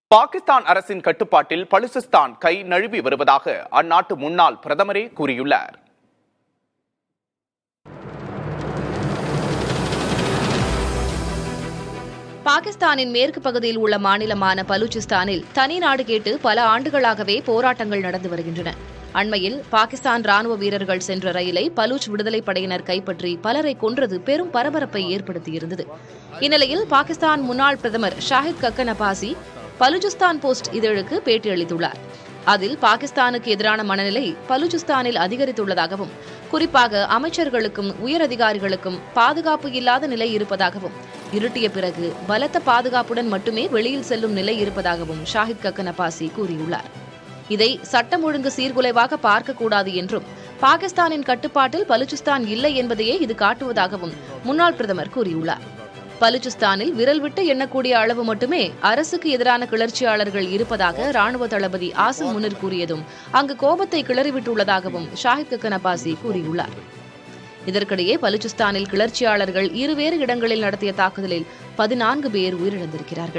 பாகிஸ்தான் அரசின் கட்டுப்பாட்டில் பலுசிஸ்தான் கை நழுவி வருவதாக அந்நாட்டு முன்னாள் பிரதமரே கூறியுள்ளார். பாகிஸ்தானின் மேற்கு பகுதியில் உள்ள மாநிலமான பலூச்சிஸ்தானில் தனி நாடு கேட்டு பல ஆண்டுகளாகவே போராட்டங்கள் நடந்து வருகின்றன. அண்மையில் பாகிஸ்தான் ராணுவ வீரர்கள் சென்ற ரயிலை பலூச் விடுதலைப் படையினர் கைப்பற்றி பலரை கொன்றது பெரும் பரபரப்பை ஏற்படுத்தியிருந்தது. இந்நிலையில் பாகிஸ்தான் முன்னாள் பிரதமர் ஷாஹித் கக்கன் அப்பாசி பலூச்சிஸ்தான் போஸ்ட் இதழுக்கு பேட்டியளித்துள்ளார். அதில் பாகிஸ்தானுக்கு எதிரான மனநிலை பலூச்சிஸ்தானில் அதிகரித்துள்ளதாகவும், குறிப்பாக அமைச்சர்களுக்கும் உயரதிகாரிகளுக்கும் பாதுகாப்பு இல்லாத நிலை இருப்பதாகவும், இருட்டிய பிறகு பலத்த பாதுகாப்புடன் மட்டுமே வெளியில் செல்லும் நிலை இருப்பதாகவும் ஷாஹித் கக்கன் அப்பாசி கூறியுள்ளார். இதை சட்டம் ஒழுங்கு சீர்குலைவாக பார்க்கக்கூடாது என்றும், பாகிஸ்தானின் கட்டுப்பாட்டில் பலூச்சிஸ்தான் இல்லை என்பதையே இது காட்டுவதாகவும் முன்னாள் பிரதமர் கூறியுள்ளார். பலூச்சிஸ்தானில் விரல் விட்டு எண்ணக்கூடிய அளவு மட்டுமே அரசுக்கு எதிரான கிளர்ச்சியாளர்கள் இருப்பதாக ராணுவ தளபதி ஆசிம் முனிர் கூறியதும் அங்கு கோபத்தை கிளறிவிட்டுள்ளதாகவும் ஷாஹித் கக்கன் அப்பாசி கூறியுள்ளார். இதற்கிடையே பலூச்சிஸ்தானில் கிளர்ச்சியாளர்கள் இருவேறு இடங்களில் நடத்திய தாக்குதலில் 14 பேர் உயிரிழந்திருக்கிறார்கள்.